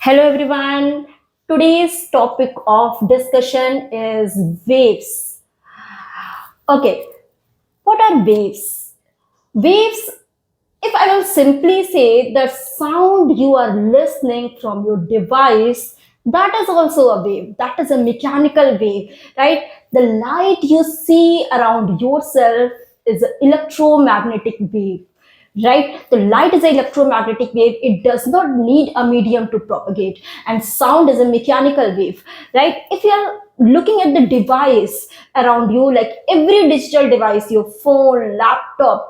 Hello everyone. Today's topic of discussion is waves. Okay, what are waves? Waves, if I will simply say the sound you are listening from your device, that is also a wave. That is a mechanical wave, right? The light you see around yourself is an electromagnetic wave, right? The light is an electromagnetic wave. It does not need a medium to propagate, and sound is a mechanical wave, right? If you are looking at the device around you, like every digital device, your phone, laptop,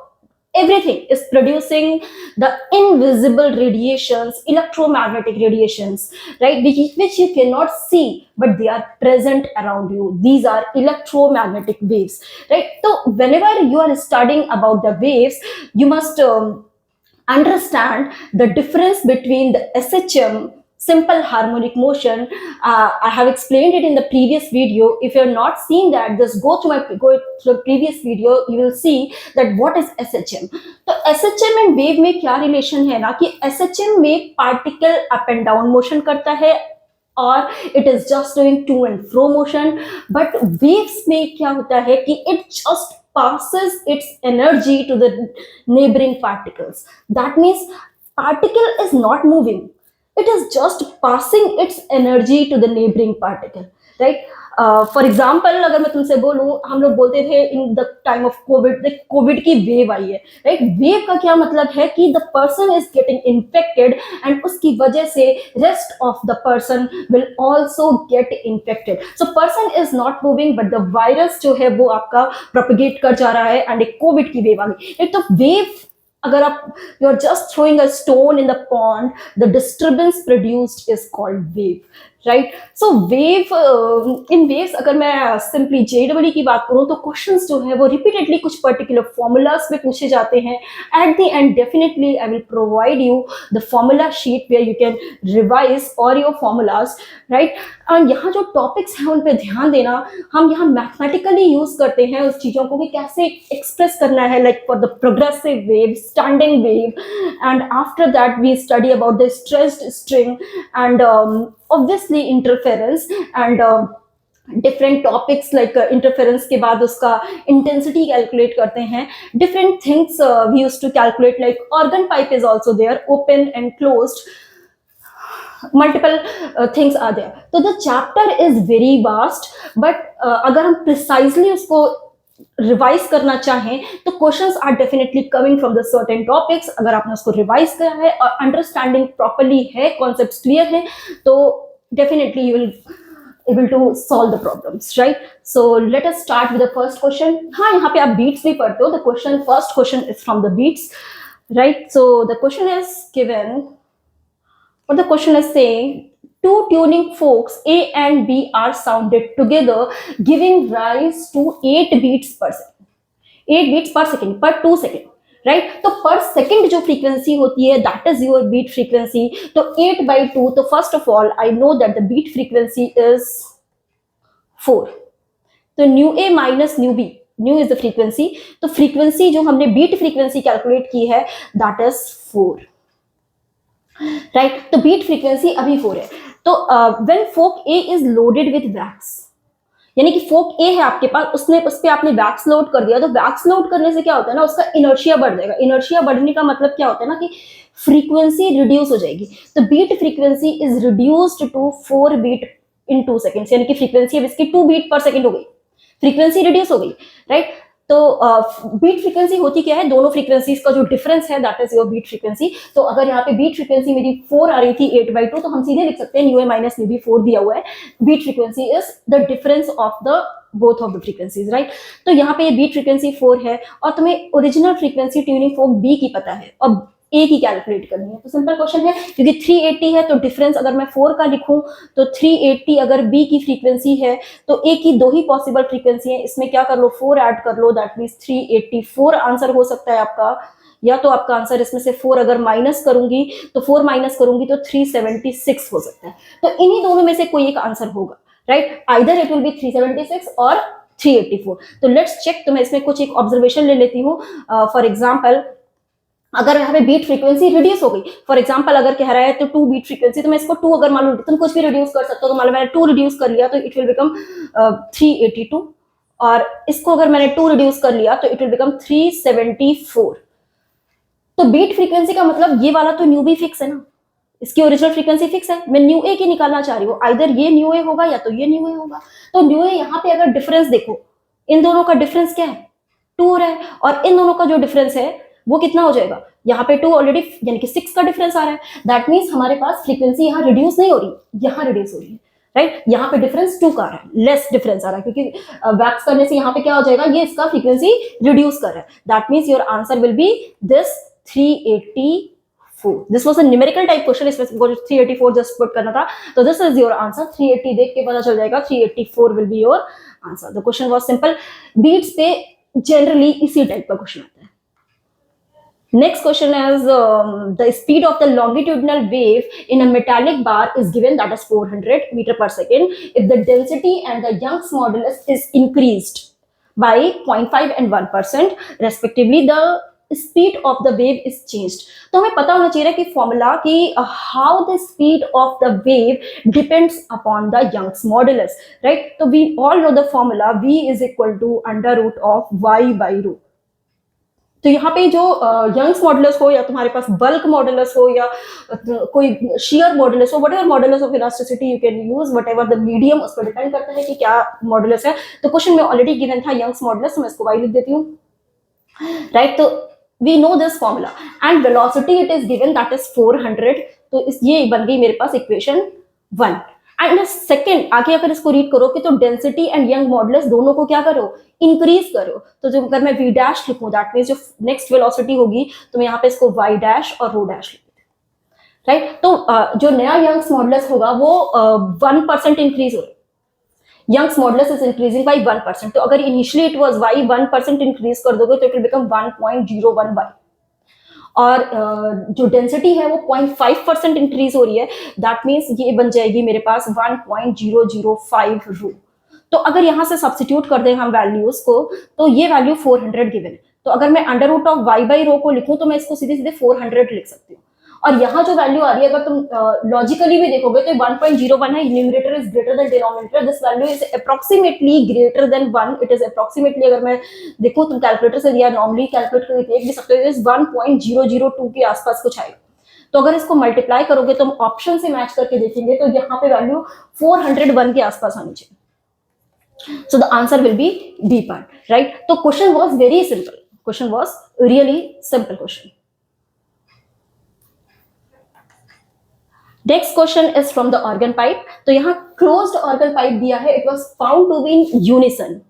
everything is producing the invisible radiations, electromagnetic radiations, right? Which you cannot see, but they are present around you. These are electromagnetic waves, right? So whenever you are studying about the waves, you must understand the difference between the SHM, simple harmonic motion. I have explained it in the previous video. If you're not seeing that, just go to the previous video. You will see that what is SHM. तो SHM and wave में क्या relation है ना कि SHM में particle up and down motion करता है और it is just doing to and fro motion, but waves में क्या होता है कि it just passes its energy to the neighboring particles. That means particle is not moving. It is just passing its energy to the neighboring particle, right? For example अगर मैं तुमसे बोलूं, हम लोग बोलते थे in the time of Covid, Covid की wave आई है, राइट? वेव का क्या मतलब है कि the person is getting infected and उसकी वजह से rest of the person will also get infected. So person is not moving but the virus जो है वो आपका प्रोपिगेट कर जा रहा है एंड एक कोविड की वेव आ गई. एक तो वेव, अगर आप you are just throwing a stone in the pond, the disturbance produced is called wave, right? So wave, in waves अगर मैं सिंपली जेडब्ल्यू की बात करूं तो क्वेश्चंस जो है वो रिपीटेडली कुछ पर्टिकुलर फॉर्मूलाज में पूछे जाते हैं. At the end definitely I will provide you the formula sheet where you can revise all your formulas, right? And यहाँ जो टॉपिक्स हैं उन पे ध्यान देना. हम यहाँ मैथमेटिकली यूज करते हैं उस चीजों को कि कैसे एक्सप्रेस करना है, like for the progressive wave, standing wave, and after that we study about the stressed string and obviously interference and different topics like interference के बाद उसका इंटेंसिटी कैलकुलेट करते हैं. Different things we use to calculate, like organ pipe is also there, open and closed, multiple things are there. So the chapter is very vast, but अगर हम precisely उसको revise करना चाहें तो questions are definitely coming from the certain topics. अगर आपने उसको revise किया है और अंडरस्टैंडिंग प्रॉपरली है, कॉन्सेप्ट्स क्लियर है, तो definitely you will able to solve the problems, right? So let us start with the first question. हाँ, यहाँ पे आप beats भी पढ़ते हो. The question, first question is from the beats, right? So the question is given, what the question is saying: two tuning forks A and B are sounded together, giving rise to 8 beats per second. 8 beats per second per 2 second, right? तो per second जो frequency होती है that is your beat frequency. तो 8/2, तो first of all I know that the beat frequency is 4. तो nu A minus nu B, nu is the frequency, तो frequency जो हमने बीट फ्रीक्वेंसी कैलकुलेट की है दैट इज 4, राइट? तो beat frequency अभी 4 है. तो when fork A is loaded with wax, यानी कि फोक ए है आपके पास, उसने उस पर आपने वैक्स लोड कर दिया, तो वैक्स लोड करने से क्या होता है ना, उसका इनर्शिया बढ़ जाएगा. इनर्शिया बढ़ने का मतलब क्या होता है ना कि फ्रीक्वेंसी रिड्यूस हो जाएगी. तो beat frequency is reduced to 4 beat in 2 seconds, यानी कि फ्रीक्वेंसी अब इसकी 2 बीट पर सेकेंड हो गई, फ्रीक्वेंसी रिड्यूस हो गई, राइट? तो बीट फ्रीक्वेंसी होती क्या है, दोनों फ्रीक्वेंसीज का जो डिफरेंस है that is your beat frequency. तो अगर यहाँ पे बीट फ्रीक्वेंसी मेरी 4 आ रही थी 8/2, तो हम सीधे लिख सकते हैं nu A minus nu B, 4 दिया हुआ है. Beat frequency is the difference of the both of the frequencies, right? तो यहाँ पे ये बीट फ्रीक्वेंसी 4 है और तुम्हें original frequency tuning fork B की पता है और ए की कैलकुलेट करनी है. तो सिंपल क्वेश्चन है, क्योंकि 380 है तो डिफरेंस अगर मैं 4 का लिखूं तो 380 अगर बी की फ्रीक्वेंसी है तो ए की 2 ही पॉसिबल फ्रीक्वेंसी है, इसमें क्या कर लो, 4 ऐड कर लो, दैट मीन्स 384 आंसर हो सकता है आपका. या तो आपका आंसर इसमें से 4 अगर माइनस करूंगी तो 4 माइनस करूंगी तो 376 हो सकता है. तो इन्हीं दोनों में से कोई एक आंसर होगा, right? Either it will be 376 और 384. तो लेट्स चेक. तो मैं इसमें कुछ एक ऑब्जर्वेशन ले लेती हूँ. फॉर एग्जाम्पल अगर यहाँ पे बीट फ्रीक्वेंसी रिड्यूस हो गई, फॉर एग्जांपल अगर कह रहा है तो 2 बीट फ्रीक्वेंसी, तो मैं इसको 2 अगर मान लो, तुम कुछ भी रिड्यूस कर सकते हो, तो मान लो मैंने 2 रिड्यूस कर लिया तो इट विल बिकम 382, और इसको अगर मैंने 2 रिड्यूस कर लिया तो इट विल बिकम 374। तो बीट फ्रीक्वेंसी का मतलब ये वाला तो न्यू भी फिक्स है ना, इसकी ओरिजिनल फ्रीक्वेंसी फिक्स है, मैं न्यू ए की निकालना चाह रही हूँ, आइदर ये न्यू ए होगा या तो ये न्यू ए होगा। तो न्यू ए यहाँ पे अगर डिफरेंस देखो, इन दोनों का डिफरेंस क्या है, 2 है, और इन दोनों का जो डिफरेंस है वो कितना हो जाएगा, यहाँ पे 2 ऑलरेडी यानी कि 6 का डिफरेंस आ रहा है, दैट मीन्स हमारे पास फ्रीक्वेंसी यहाँ रिड्यूस नहीं हो रही, यहाँ रिड्यूस हो रही है, राइट। यहाँ पे डिफरेंस 2 का आ रहा है, लेस डिफरेंस आ रहा है, क्योंकि वैक्स करने से यहाँ पे क्या हो जाएगा, ये इसका फ्रीक्वेंसी रिड्यूस कर रहा है, that means your answer will be this 384। This was a numerical type question, इसमें 384 जस्ट पुट करना था, तो दिस इज योर आंसर। 380 देख के पता चल जाएगा, 384 will be your answer. The question was simple, beats पे जनरली इसी टाइप का क्वेश्चन आता है। Next question is the speed of the longitudinal wave in a metallic bar is given, that is 400 meter per second. If the density and the Young's modulus is increased by 0.5 and 1% respectively, the speed of the wave is changed. तो हमें पता होना चाहिए कि formula कि how the speed of the wave depends upon the Young's modulus, right? तो we all know the formula, v is equal to under root of y by rho. तो यहाँ पे जो यंग्स मॉडुलस हो, या तुम्हारे पास बल्क मॉडुलस हो, या कोई शियर मॉडुलस हो, whatever modulus of elasticity you can use, whatever the medium, उस पर डिपेंड करता है कि क्या मॉडुलस है। तो क्वेश्चन में ऑलरेडी गिवन था यंग्स मॉडुलस, तो मैं इसको y लिख देती हूँ, राइट। तो we know this formula and velocity it is given, that is 400। तो ये बन गई मेरे पास इक्वेशन 1। एंड सेकंड आगे अगर इसको रीड करो कि तो डेंसिटी एंड यंग मॉडुलस दोनों को क्या करो, इंक्रीज करो। तो जो अगर मैं v डैश लिखूं, दैट मींस जो नेक्स्ट वेलोसिटी होगी, तो मैं यहाँ पे इसको y डैश और रो डैश लिख देती, राइट। तो जो नया यंग्स मॉडुलस होगा वो 1% इंक्रीज हो रहा है, Young's modulus is increasing by 1%। तो अगर initially it was y, 1% increase कर दोगे तो इट विल बिकम 1.01 y, और जो डेंसिटी है वो 0.5% इंक्रीज हो रही है, दैट मीन्स ये बन जाएगी मेरे पास 1.005 रो। तो अगर यहाँ से सब्स्टिट्यूट कर दें हम वैल्यूज को, तो ये वैल्यू 400 गिवन है। तो अगर मैं under root of y by rho को लिखूं तो मैं इसको सीधे सीधे 400 लिख सकती हूँ। और यहाँ जो वैल्यू आ रही है, अगर तुम लॉजिकली भी देखोगे तो 1.01 है, numerator is greater than denominator, this value is approximately greater than 1, it is approximately, अगर मैं देखूं तुम कैलकुलेटर से या नॉर्मली कैलकुलेट करके देख भी सकते हो, इज 1.002 के आसपास कुछ आएगा। तो अगर इसको मल्टीप्लाई करोगे तो हम ऑप्शन से मैच करके देखेंगे, तो यहाँ पे वैल्यू 401 के आसपास आनी चाहिए। So the answer will be B part, right? So question was very simple. Question was really simple question. Next question is from the organ pipe. तो यहाँ closed organ pipe दिया है. It was found to be in unison.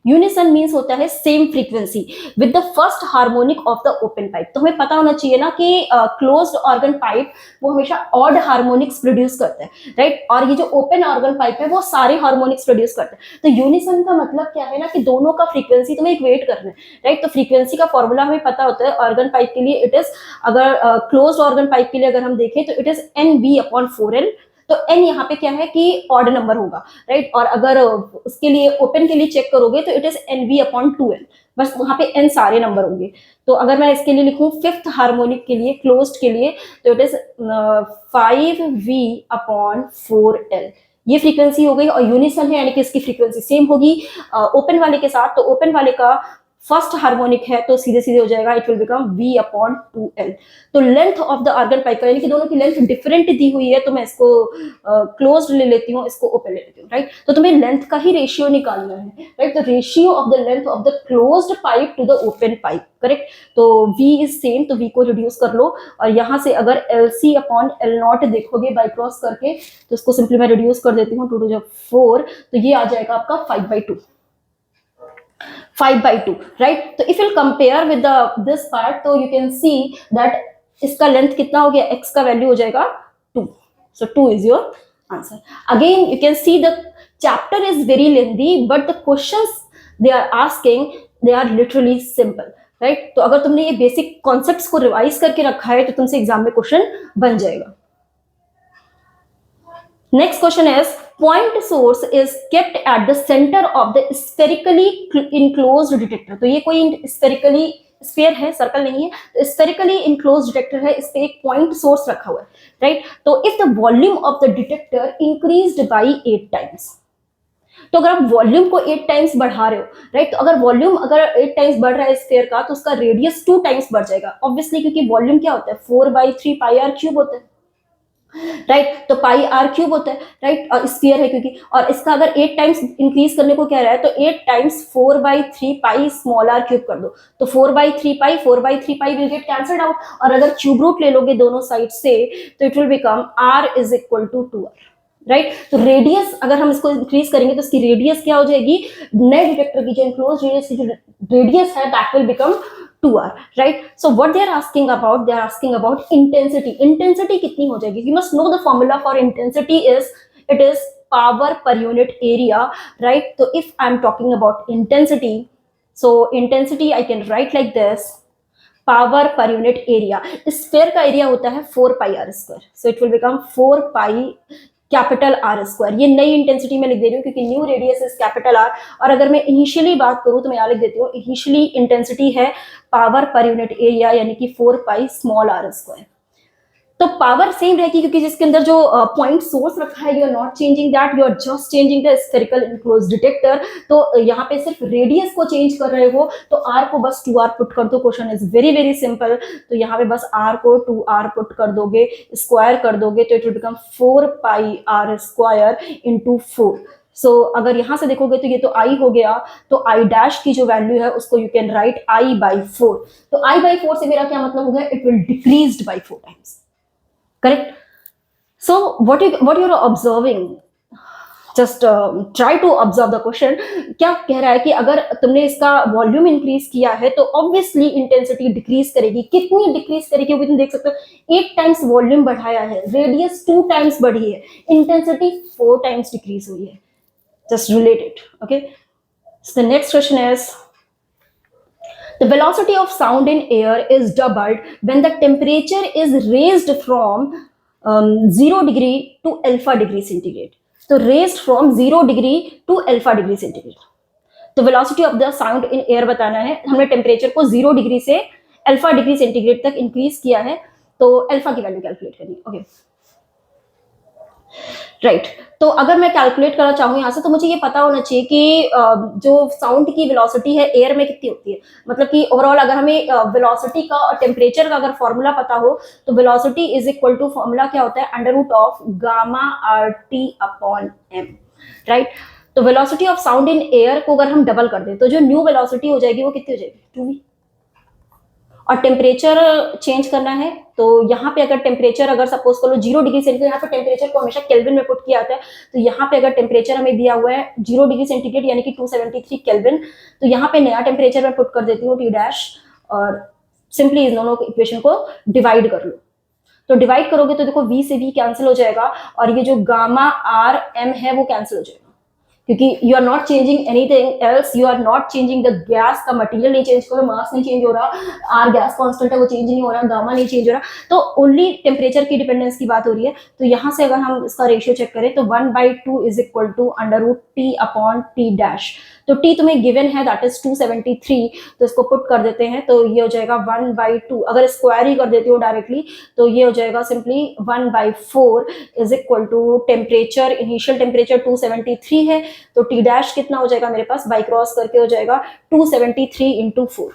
Unison means होता है same frequency with the first harmonic of the open pipe. तो हमें पता होना चाहिए ना कि क्लोज्ड ऑर्गन पाइप वो हमेशा ऑड हार्मोनिक्स प्रोड्यूस करता है, राइट। और ये जो ओपन ऑर्गन पाइप है वो सारे हार्मोनिक्स प्रोड्यूस करता है। तो यूनिसन का मतलब क्या है ना कि दोनों का फ्रीक्वेंसी तुम्हें इक्वेट करना है, राइट। तो फ्रीक्वेंसी का फॉर्मूला हमें पता होता है ऑर्गन पाइप के लिए, इट इज, अगर क्लोज्ड ऑर्गन पाइप के लिए अगर हम देखें तो इट इज NV/4L। तो n यहाँ पे क्या है कि ऑड नंबर होगा, राइट। और अगर उसके लिए ओपन के लिए चेक करोगे तो इट इज NV/2L, बस वहां पे n सारे नंबर होंगे। तो अगर मैं इसके लिए लिखूं फिफ्थ हार्मोनिक के लिए क्लोज्ड के लिए, तो इट इज 5V/4L। ये फ्रीक्वेंसी हो गई, और यूनिसन है यानी कि इसकी फ्रीक्वेंसी सेम होगी ओपन वाले के साथ। तो ओपन वाले का फर्स्ट हार्मोनिक है तो सीधे सीधे हो जाएगा, इट विल बिकम V/2L। तो length of the organ pipe यानी कि दोनों की लेंथ डिफरेंट दी हुई है, तो मैं इसको क्लोज्ड ले लेती हूँ, इसको ओपन ले लेती हूँ, राइट। तो तुम्हें लेंथ का ही रेशियो निकालना है, राइट। तो ratio of the length of the closed pipe to the open pipe, correct. तो V इज सेम, तो V को रिड्यूस कर लो, और यहाँ से अगर LC/L0 देखोगे बाई क्रॉस करके, तो इसको सिंपली मैं रिड्यूस कर देती हूँ, 2 2 4, तो ये आ जाएगा आपका 5/2, 5/2, right? तो if you compare with this part, तो you can see that इसका लेंथ कितना हो गया, x का वैल्यू हो जाएगा 2, so 2 is your answer. Again you can see the chapter is very lengthy, but the questions they are asking, they are literally simple, right? तो अगर तुमने ये बेसिक कॉन्सेप्ट्स को रिवाइज करके रखा है तो तुमसे एग्जाम में क्वेश्चन बन जाएगा। Next question is, point source is kept at the center of the spherically enclosed detector। तो ये कोई spherically स्फीयर है, सर्कल नहीं है, तो स्फेरिकली इनक्लोज डिटेक्टर है, इस पे एक पॉइंट सोर्स रखा हुआ है, राइट। तो if the volume of the detector increased by 8 times, तो अगर आप वॉल्यूम को 8 टाइम्स बढ़ा रहे हो, राइट, तो अगर वॉल्यूम अगर 8 टाइम्स बढ़ रहा है स्फीयर का, तो उसका रेडियस 2 टाइम्स बढ़ जाएगा, ऑब्वियसली, क्योंकि वॉल्यूम क्या होता है 4/3 पाई आर क्यूब होता है, राइट। तो पाई आर क्यूब होता है, राइट, और स्फीयर है क्योंकि, और इसका अगर 8 टाइम्स इंक्रीज करने को कह रहा है, तो 8 times 4/3 pi small r cube कर दो, तो 4/3 pi will get cancelled out, और अगर क्यूब रूट ले लोगे दोनों साइड से, तो it will become r is equal to 2r, right. तो रेडियस अगर हम इसको इंक्रीज करेंगे, तो इसकी रेडियस क्या हो जाएगी, नए डिटेक्टर की जो इनक्लोज रेडियस की जो रेडियस है, that will become 2r, right? So what they are asking about intensity. Intensity कितनी हो जाएगी? You must know the formula for intensity it is power per unit area, right? So if I'm talking about intensity, so intensity I can write like this: power per unit area. Sphere का area होता है 4 pi r square, so it will become 4 pi capital R square. ये नई intensity में लिख दे रही हूँ क्योंकि new radius is capital R, और अगर मैं इनिशियली बात करूँ तो मैं यहाँ लिख देती हूँ, इनिशियली इंटेंसिटी है पावर पर यूनिट एरिया, यानी कि 4 पाई स्मॉल आर स्क्वायर। तो पावर सेम रहेगी क्योंकि जिसके अंदर जो पॉइंट सोर्स रखा है, you are not changing that, you are just changing the spherical enclose detector. तो यहाँ पे सिर्फ रेडियस को चेंज कर रहे हो, तो आर को बस 2r पुट कर दो, question is very very simple. तो यहाँ पे बस r को 2r पुट कर दोगे, स्क्वायर कर दोगे, तो it will become 4 pi r square into 4। सो अगर यहां से देखोगे तो ये तो i हो गया, तो i डैश की जो वैल्यू है उसको यू कैन राइट i/4। तो i/4 से मेरा क्या मतलब हो गया, it will decreased bye 4 times, correct? So what you're observing, just try to observe the question। क्या कह रहा है कि अगर तुमने इसका वॉल्यूम इंक्रीज किया है तो ऑब्वियसली इंटेंसिटी डिक्रीज करेगी। कितनी डिक्रीज करेगी वो भी तुम देख सकते हो, 8 टाइम्स वॉल्यूम बढ़ाया है, रेडियस 2 टाइम्स बढ़ी है, इंटेंसिटी 4 टाइम्स डिक्रीज हुई है। Just relate it, okay. So the next question is the velocity of sound in air is doubled when the temperature is raised from 0 degree to alpha degree centigrade. So raised from 0 degree to alpha degree centigrade. तो velocity of the sound in air बताना है, हमने temperature को 0 degree से alpha degree centigrade तक increase किया है, तो अल्फा की वैल्यू कैलकुलेट करनी है, ओके, राइट। तो अगर मैं कैलकुलेट करना चाहूँ यहाँ से, तो मुझे ये पता होना चाहिए कि जो साउंड की वेलोसिटी है एयर में कितनी होती है, मतलब कि ओवरऑल अगर हमें वेलोसिटी का और टेम्परेचर का अगर फॉर्मूला पता हो, तो velocity is equal to, formula क्या होता है, under root of gamma R T upon M, right. तो velocity of sound in air को अगर हम डबल कर दें, तो जो न्यू वेलोसिटी हो जाएगी वो कितनी हो जाएगी, 2v। और टेम्परेचर चेंज करना है, तो यहाँ पे अगर टेम्परेचर अगर सपोज करो 0 डिग्री सेंटीग्रेड, यहाँ पे टेम्परेचर को हमेशा केल्विन में पुट किया जाता है, तो यहाँ पे अगर टेम्परेचर हमें दिया हुआ है 0 डिग्री सेंटीग्रेड यानी कि 273 केल्विन, तो यहाँ पे नया टेम्परेचर मैं पुट कर देती हूँ टी डैश, और सिंपली इन दोनों इक्वेशन को डिवाइड कर लो। तो डिवाइड करोगे तो देखो v से v कैंसिल हो जाएगा, और ये जो गामा आर एम है वो कैंसिल हो जाएगा, क्योंकि you are not changing anything else, you are not changing the gas का मटेरियल नहीं चेंज करो, मास नहीं चेंज हो रहा, आर गैस कांस्टेंट है वो चेंज नहीं हो रहा, गामा नहीं चेंज हो रहा, तो ओनली टेम्परेचर की डिपेंडेंस की बात हो रही है। तो यहाँ से अगर हम इसका रेशियो चेक करें, तो 1/2 is equal to under root T upon T dash. तो टी तुम्हें गिवन है दैट इज 273, तो इसको पुट कर देते हैं, तो ये हो जाएगा 1/2। अगर स्क्वायर ही कर देती हो डायरेक्टली, तो ये हो जाएगा simply 1/4 is equal to temperature, initial temperature 273 है, तो टी डैश कितना हो जाएगा मेरे पास, बाई क्रॉस करके हो जाएगा 273 इंटू 4,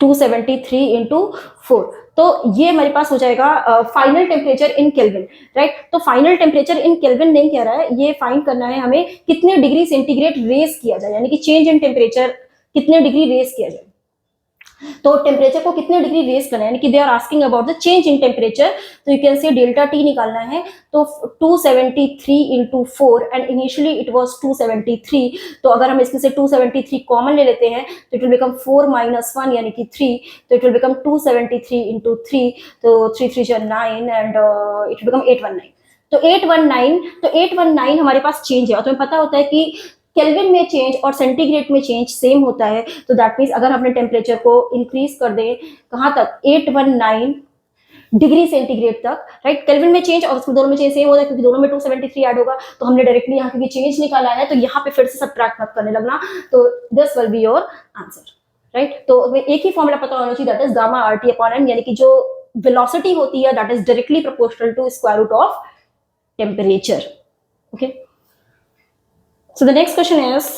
273 इंटू 4। तो ये हमारे पास हो जाएगा final temperature in kelvin, right. तो फाइनल टेम्परेचर इन केल्विन नहीं कह रहा है, ये फाइंड करना है हमें कितने डिग्री सेंटीग्रेड रेज किया जाए, यानी कि चेंज इन टेम्परेचर कितने डिग्री रेज किया जाए। तो टेम्परेचर को कितने डिग्री रेज करना है, यानी कि they are asking about the change in temperature, तो you can say delta T निकालना है, तो 273 into 4 and initially it was 273, तो अगर हम इसमें से 273 कॉमन ले लेते हैं, तो इट विल बिकम 4 - 1 यानी कि 3, तो इट विल बिकम 273 इंटू 3, तो 3 3 जा 9 एंड इट विल बिकम 819। तो 819 हमारे पास चेंज है, और तुम्हें पता होता है कि केल्विन में चेंज और सेंटीग्रेड में चेंज सेम होता है, तो दैट मीन्स अगर हमने टेम्परेचर को इंक्रीज कर दें कहाँ तक, 819 डिग्री सेंटीग्रेड तक, राइट। केल्विन में चेंज और उसमें दोनों में चेंज सेम होता है, क्योंकि दोनों में 273 ऐड होगा, तो हमने डायरेक्टली यहाँ क्योंकि चेंज निकाला है, तो यहाँ पे फिर से सब्ट्रैक्ट मत करने लगना, तो this will be your answer, right. तो हमें एक ही फॉर्मूला पता होना चाहिए, that is gamma R T upon M, यानी कि जो वेलोसिटी होती है that is directly proportional to square root of temperature. Okay, so the next question is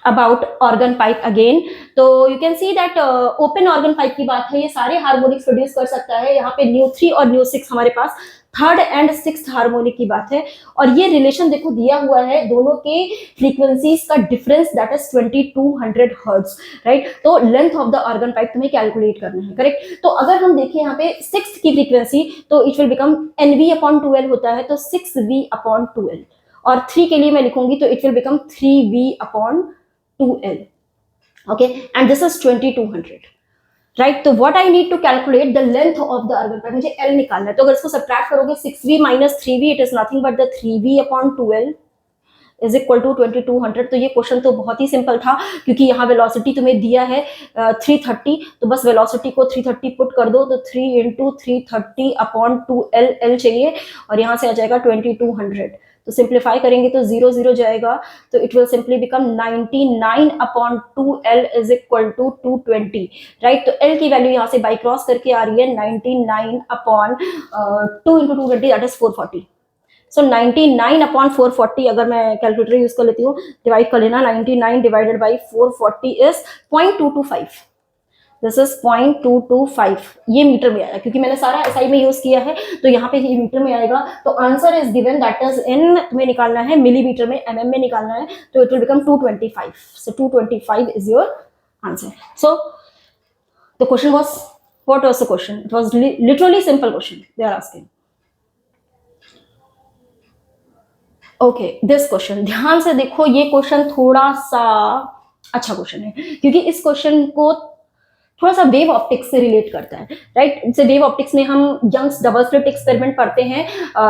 about organ pipe again. तो you can see that open organ pipe की बात है, ये सारे हार्मोनिक्स प्रोड्यूस कर सकता है। यहाँ पे न्यू 3 और न्यू 6 हमारे पास थर्ड एंड सिक्स्थ हार्मोनिक की बात है, और ये रिलेशन देखो दिया हुआ है दोनों के फ्रीक्वेंसीज का difference, that is 2200 hertz, right. तो length of the organ pipe तुम्हें कैलकुलेट करना है, करेक्ट। तो अगर हम देखें यहाँ पे सिक्स्थ की फ्रीक्वेंसी, तो it will become n v upon 12 होता है, तो 6v अपॉन 12, और 3 के लिए मैं लिखूंगी तो it will become 3v upon 2l, okay, and this is 2200, right? तो what I need to calculate the length of the organ pipe, मुझे l निकालना है। तो अगर इसको सब्ट्रैक्ट करोगे 6v minus 3v, it is nothing but the 3v upon 2l is equal to 2200। तो ये क्वेश्चन तो बहुत ही सिंपल था, क्योंकि यहाँ वेलोसिटी तुम्हें दिया है 330, तो बस वेलोसिटी को 330 पुट कर दो, तो 3 इंटू 330 अपॉन 2l, l चाहिए, और यहाँ से आ जाएगा 2200। तो सिंप्लीफाई करेंगे तो 0 0 जाएगा, तो it will simply become 99 upon 2l is equal to 220, right. तो l की वैल्यू यहाँ से बाई क्रॉस करके आ रही है 99 upon 2 into 220, that is 440। So 99 upon 440, अगर मैं कैलकुलेटर यूज कर लेती हूँ, डिवाइड कर लेना, 99 divided by 440 is 0.225, this is 0.225। ये मीटर में आया, क्योंकि मैंने सारा एसआई में यूज किया है, तो यहाँ पे ये मीटर में आएगा। तो answer is given, that is in, तुम्हें निकालना है मिलीमीटर में, एमएम में निकालना है, तो it will become 225। So 225 is your answer. So the question was, what was the question? It was literally simple question they are asking. Okay, this question ध्यान से देखो, ये क्वेश्चन थोड़ा सा अच्छा क्वेश्चन है, क्योंकि इस क्वेश्चन को थोड़ा सा वेव ऑप्टिक्स से रिलेट करता है, राइट। जैसे वेव ऑप्टिक्स में हम यंग्स डबल स्लिट एक्सपेरिमेंट पढ़ते हैं,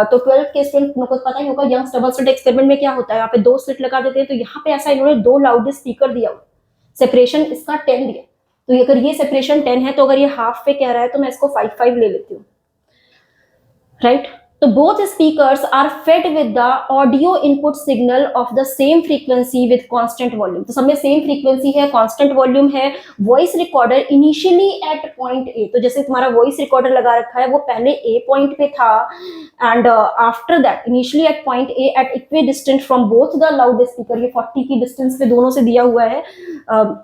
तो 12th के स्टूडेंट को पता ही होगा यंग्स डबल स्लिट एक्सपेरिमेंट में क्या होता है, यहाँ पे 2 स्लिट लगा देते हैं। तो यहाँ पे ऐसा इन्होंने 2 लाउड स्पीकर दिया, सेपरेशन इसका 10 दिया। तो अगर ये सेपरेशन 10 है, तो अगर ये हाफ पे कह रहा है, तो मैं इसको 5 ले लेती हूँ, राइट। तो both speakers are fed with the audio input signal of the same frequency with constant volume। तो सब में सेम फ्रीक्वेंसी है, कांस्टेंट वॉल्यूम है। Voice recorder initially at point ए, तो जैसे तुम्हारा वॉइस रिकॉर्डर लगा रखा है, वो पहले ए पॉइंट पे था, and after that initially at point A at equidistant from both the loudspeaker, ये 40 की डिस्टेंस पे दोनों से दिया हुआ है,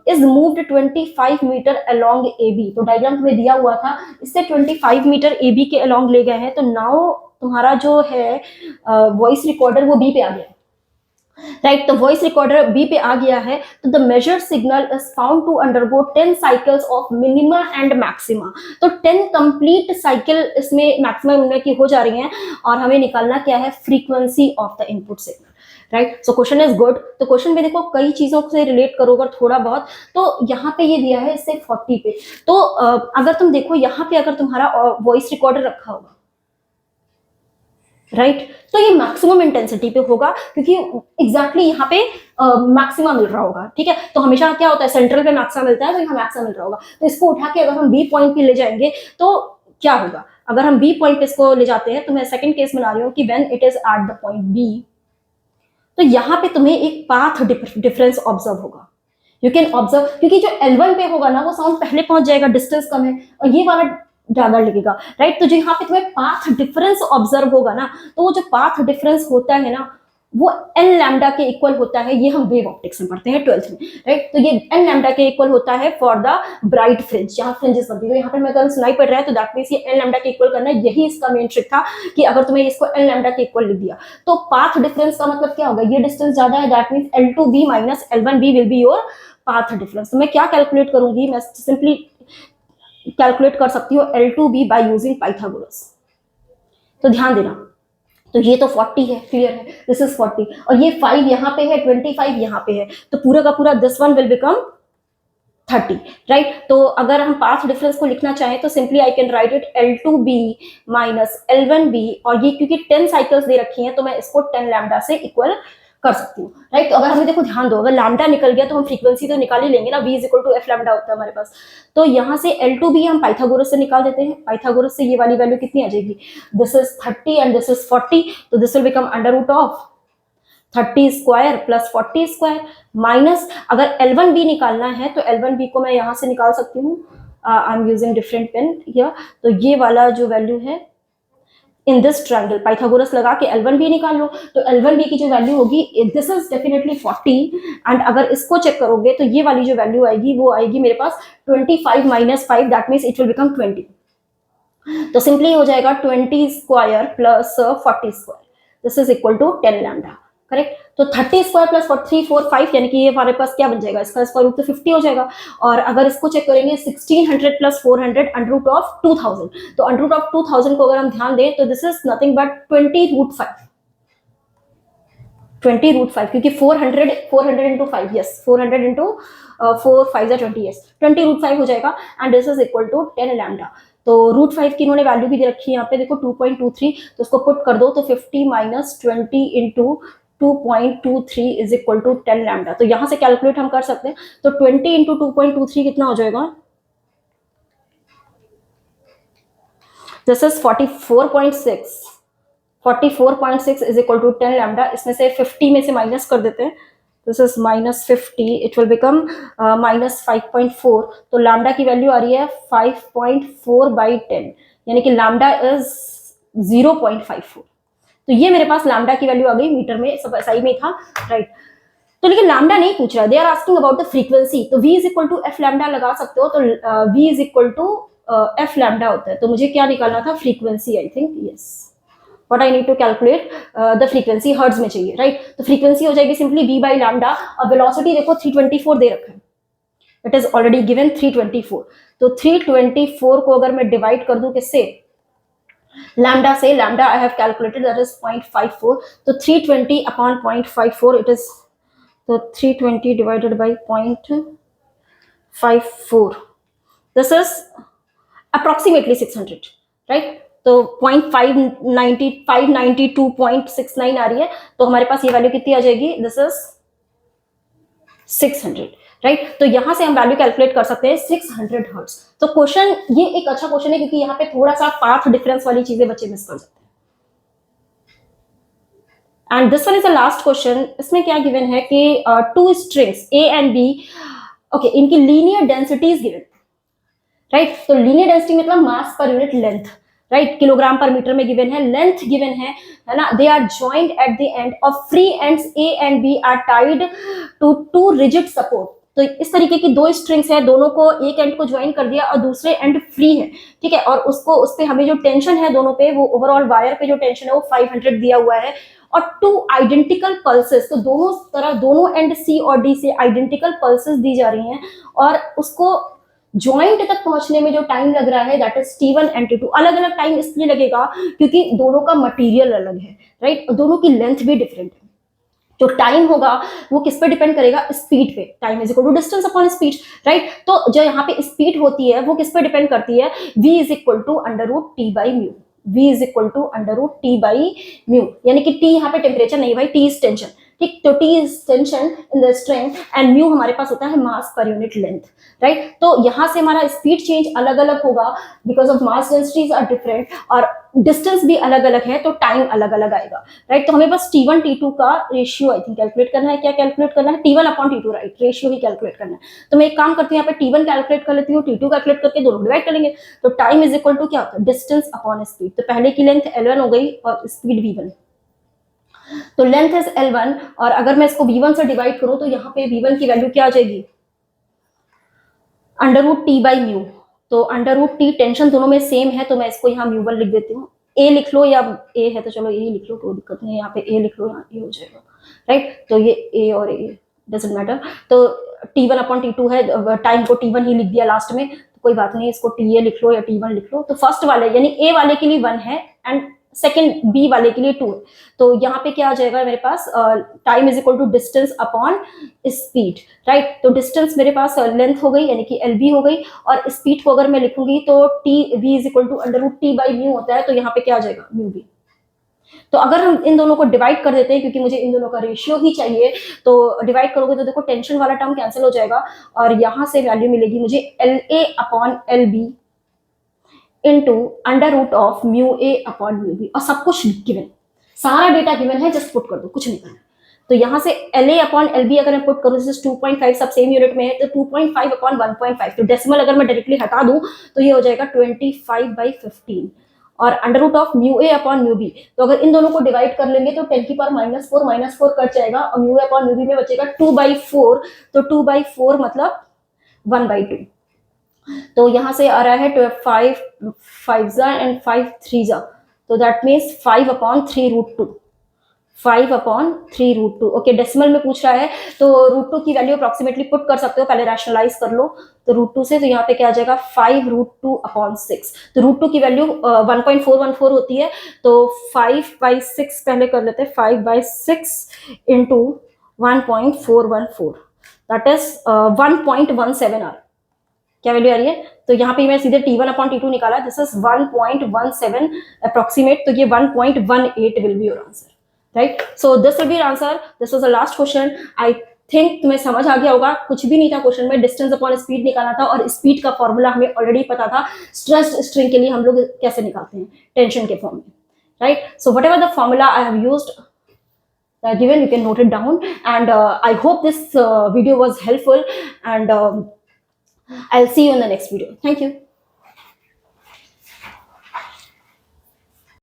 is moved 25 metre along A B. तो डायग्राम में दिया हुआ था, इससे 25 मीटर ए बी के अलोंग ले गए हैं। तो नाउ तुम्हारा जो है वॉइस रिकॉर्डर वो बी पे आ गया, राइट। तो वॉइस रिकॉर्डर बी पे आ गया है, तो the measured signal is found to undergo 10 cycles of minima and maxima. तो 10 कंप्लीट साइकिल इसमें मैक्सिमम मिनिमा की हो जा रही हैं, और हमें निकालना क्या है, frequency of the input signal, right. So question is good. तो क्वेश्चन में देखो कई चीजों से रिलेट करोगे थोड़ा बहुत, तो यहाँ पे ये दिया है इससे 40 पे। तो अगर तुम देखो यहाँ पे, अगर तुम्हारा वॉइस रिकॉर्डर रखा होगा, राइट, तो ये मैक्सिमम इंटेंसिटी पे होगा, क्योंकि एग्जैक्टली यहाँ पे मैक्सिमम मिल रहा होगा, ठीक है। तो हमेशा क्या होता है, सेंट्रल पे मैक्सिमम मिलता है, तो यहाँ मैक्सिमम मिल रहा होगा। तो इसको उठा के अगर हम बी पॉइंट पे ले जाएंगे, तो क्या होगा, अगर हम बी पॉइंट पे इसको ले जाते हैं, तो मैं सेकंड केस बना रही हूँ कि when it is at the point B, तो यहाँ पे तुम्हें एक पाथ डिफरेंस ऑब्जर्व होगा। यू कैन ऑब्जर्व, क्योंकि जो L1 पे होगा ना, वो साउंड पहले पहुंच जाएगा, डिस्टेंस कम है, और ये वाला ज्यादा लगेगा, राइट। तो जो यहाँ पे तुम्हें पाथ डिफरेंस ऑब्जर्व होगा ना, तो वो जो पाथ डिफरेंस होता है ना, वो n लैम्डा के इक्वल होता है। ये हम वेव ऑप्टिक्स में पढ़ते हैं 12th में, राइट। तो ये n लैम्डा के इक्वल होता है फॉर द ब्राइट फ्रिंज, यहाँ फ्रिंजेस बनती है। तो यहाँ पर मैं अगर सुनाई पड़ रहा है, तो दैट मींस ये n लैम्डा के इक्वल करना है। यही इसका मेन ट्रिक था, कि अगर तुम्हें इसको n लैम्डा के इक्वल लिख दिया, तो पाथ डिफरेंस का मतलब क्या होगा, ये डिस्टेंस ज्यादा है, that means L2b minus L1b will be your path difference. तो मैं क्या कैलकुलेट करूंगी, मैं सिंपली कैलकुलेट कर सकती हूँ L2b बाय यूजिंग पाइथागोरस। तो ध्यान देना, तो ये तो 40 है, क्लियर है, दिस इज 40, और ये 5 यहाँ पे है, 25 यहाँ पे है, तो पूरा का पूरा this one will become 30, right. तो अगर हम पाथ डिफरेंस को लिखना चाहें, तो simply I can write it L2b minus L1b, और ये क्योंकि 10 साइकिल्स दे रखी हैं, तो मैं इसको 10 लैम्डा से इक्वल कर सकती हूँ, राइट। तो अगर हमें देखो, ध्यान दो, अगर लैम्डा निकल गया, तो हम फ्रीक्वेंसी तो निकाल ही लेंगे ना, v is equal to f lambda होता है हमारे पास। तो यहाँ से L2b हम पाइथागोरस से निकाल देते हैं। पाइथागोरस से ये वाली वैल्यू कितनी आ जाएगी, this is 30 and this is 40, तो this will become under root of 30 square plus 40 square minus, अगर L1B निकालना है तो L1B को मैं यहाँ से निकाल सकती हूँ, I am using different pen here. तो ये वाला जो वैल्यू है इन दिस ट्रायंगल, पाइथागोरस लगा के L1B निकाल लो, तो L1B की जो वैल्यू होगी, दिस इज डेफिनेटली 40, एंड अगर इसको चेक करोगे तो ये वाली जो वैल्यू आएगी वो आएगी मेरे पास 25 minus 5, that means it will become 20। तो सिंपली हो जाएगा 20 square plus 40 square, this is equal to 10 lambda, correct. तो 30 स्क्वायर प्लस 3 4 5, यानी कि ये हमारे पास क्या बन जाएगा, इसका स्क्वायर रूट तो 50 हो जाएगा। और अगर इसको चेक करेंगे 1600 प्लस 400 अंडर रूट ऑफ 2000, तो अंडर रूट ऑफ 2000 को अगर हम ध्यान दें तो this is nothing but 20 root 5, 20 root 5, क्योंकि 400 into 5, yes 400 into 4 5 20, yes 20 root 5 हो जाएगा, and this is equal to 10 lambda. तो रूट 5 की इन्होंने वैल्यू भी दे रखी है यहाँ पे, देखो 2.23, तो उसको पुट कर दो तो 50 minus 20 into 2.23 is equal to 10 lambda. तो यहाँ से कैलकुलेट हम कर सकते हैं, तो 20 इंटू 2.23 कितना हो जाएगा, this is 44.6, 44.6 is equal to 10 lambda. इसमें से 50 में से माइनस कर देते हैं, this is minus 50, it will become minus 5.4, तो लैम्डा की वैल्यू आ रही है 5.4 बाई 10, यानी कि लैम्डा इज 0.54। तो ये मेरे पास लैम्डा की वैल्यू आ गई मीटर में, सब ऐसा ही में था, राइट। तो लेकिन लैम्डा नहीं पूछ रहा, they are asking about the frequency, तो v is equal to F lambda लगा सकते हो, तो v is equal to F lambda होता है। तो मुझे क्या निकालना था, frequency, I think, yes what I need to calculate the frequency, hertz में चाहिए, राइट। तो फ्रीक्वेंसी हो जाएगी सिंपली v बाई लैम्डा, और वेलोसिटी देखो 324 दे रखा है, इट इज ऑलरेडी गिवन 324, तो 324 को अगर मैं डिवाइड कर दूं किससे, लैम्डा से, lambda I have calculated that is 0.54, तो 320 अपॉन 0.54 इट इज, तो 320 divided by 0.54, this is approximately 600, right. तो 592.69 आ रही है, तो हमारे पास ये वैल्यू कितनी आ जाएगी, दिस इज 600, राइट। तो यहां से हम वैल्यू कैलकुलेट कर सकते हैं 600 हर्ट्ज। तो क्वेश्चन ये एक अच्छा क्वेश्चन है, क्योंकि यहाँ पे थोड़ा सा पाथ डिफरेंस वाली चीजें बच्चे मिस कर सकते हैं। And this one is the last question, इसमें क्या गिवन है कि two strings A and B, okay, इनकी लीनियर डेंसिटीज गिवन, राइट। तो लीनियर डेंसिटी मतलब mass per unit length, right, kilogram per metre में गिवन है, लेंथ गिवन है ना। They are joined at the end of free ends A and B are tied to two rigid support. तो इस तरीके की दो स्ट्रिंग्स है, दोनों को एक एंड को ज्वाइन कर दिया और दूसरे एंड फ्री है, ठीक है, और उसको उस पे हमें जो टेंशन है दोनों पे, वो ओवरऑल वायर पे जो टेंशन है वो 500 दिया हुआ है, और टू आइडेंटिकल पल्सेस, तो दोनों तरह, दोनों एंड सी और डी से आइडेंटिकल पल्सेस दी जा रही हैं, और उसको ज्वाइंट तक पहुंचने में जो टाइम लग रहा है that is T1 and T2। अलग अलग टाइम इसलिए लगेगा क्योंकि दोनों का मटेरियल अलग है, राइट, दोनों की लेंथ भी डिफरेंट है। जो टाइम होगा वो किस पे डिपेंड करेगा, स्पीड पे, time is equal to distance upon speed, right. तो जो यहाँ पे स्पीड होती है वो किस पे डिपेंड करती है, v is equal to under root T by mu, v is equal to under root T by mu, यानी कि t यहाँ पे टेम्परेचर नहीं भाई, t इज टेंशन, ठीक। तो t is tension in the strength, and mu हमारे पास होता है मास पर यूनिट लेंथ, राइट। तो यहाँ से हमारा स्पीड चेंज अलग अलग होगा because of mass densities are different, और डिस्टेंस भी अलग अलग है, तो टाइम अलग अलग आएगा, राइट। तो हमें बस T1 T2 का रेशियो आई थिंक कैलकुलेट करना है, क्या कैलकुलेट करना है, T1 upon T2, right, ratio ही कैलकुलेट करना है। तो मैं एक काम करती हूँ, यहाँ पे T1 कैलकुलेट कर लेती हूँ, T2 कैलकुलेट करके दोनों डिवाइड करेंगे, तो टाइम इज इक्वल टू क्या होता है, डिस्टेंस अपॉन स्पीड। तो पहले की लेंथ L1 हो गई और स्पीड V1, तो लेंथ इज L1, और अगर मैं इसको V1 से डिवाइड करूं तो यहाँ पे V1 की वैल्यू क्या आ जाएगी, under root T by mu. तो अंडर रूट टी, टेंशन दोनों में सेम है, तो मैं इसको यहाँ म्यू1 लिख देती हूँ, ए लिख लो या ए है तो चलो ए लिख लो, कोई दिक्कत नहीं है, यहाँ पे ए लिख लो, यहाँ ए हो जाएगा, राइट। तो ये ए और ए डजंट मैटर, तो T1 अपॉन T2 है, टाइम को T1 ही लिख दिया लास्ट में, तो कोई बात नहीं, इसको TA लिख लो या T1 लिख लो। तो फर्स्ट वाले यानी ए वाले के लिए 1 है, एंड सेकेंड बी वाले के लिए 2 है। तो यहाँ पे क्या आ जाएगा मेरे पास, time is equal to distance upon speed, right. तो डिस्टेंस मेरे पास लेंथ हो गई, यानी कि LB हो गई, और स्पीड को अगर मैं लिखूंगी तो TV is equal to under root T by mu होता है, तो यहाँ पे क्या आ जाएगा, म्यू बी। तो अगर हम इन दोनों को डिवाइड कर देते हैं, क्योंकि मुझे इन दोनों का रेशियो ही चाहिए, तो डिवाइड करोगे तो देखो टेंशन वाला टर्म कैंसिल हो जाएगा, और यहाँ से वैल्यू मिलेगी मुझे LA upon LB into under root of mu A upon mu B, और सब कुछ गिवन, सारा डेटा गिवन है, जस्ट पुट कर दो, कुछ नहीं करना, तो यहाँ से LA अपॉन LB अगर मैं पुट करूँ, जैसे 2.5 सब सेम यूनिट में है, तो 2.5 अपॉन 1.5, तो डेसिमल अगर मैं डायरेक्टली हटा दूं तो ये हो जाएगा 25/15 और under root of mu A upon mu B. तो अगर इन दोनों को डिवाइड कर लेंगे तो 10⁻⁻⁴ -4 कट जाएगा और mu A upon mu B में बचेगा 2/4, तो 2/4 मतलब 1/2। तो यहाँ से आ रहा है 5 5 एंड 5 3 जा, तो दैट मीन्स 5/3√2, 5/3√2। ओके, डेसिमल में पूछ रहा है तो √2 की वैल्यू अप्रोक्सीमेटली पुट कर सकते हो, पहले रैशनलाइज कर लो। तो √2 से तो यहाँ पे क्या आ जाएगा 5√2/6। तो √2 की वैल्यू 1.414 होती है, तो 5/6 पहले कर लेते हैं, 5/6 इंटू 1.414, दैट इज 1.17 आर। क्या वैल्यू आ रही है? तो यहाँ पे मैं सीधे T1/T2 निकाला, दिस इज 1.17 अप्रोक्सीमेट, तो ये 1.18 will be your answer, right? So this will be your answer. This was the last question. I think तुम्हें समझ आ गया होगा, कुछ भी नहीं था क्वेश्चन में, डिस्टेंस अपॉन स्पीड निकालना था और स्पीड का फॉर्मूला हमें ऑलरेडी पता था, स्ट्रेस्ड स्ट्रिंग के लिए हम लोग कैसे निकालते हैं, टेंशन के फॉर्म में, right? So what ever the formula I have used given, you can note it down, and I hope this video was helpful, and I'll see you in the next video. Thank you.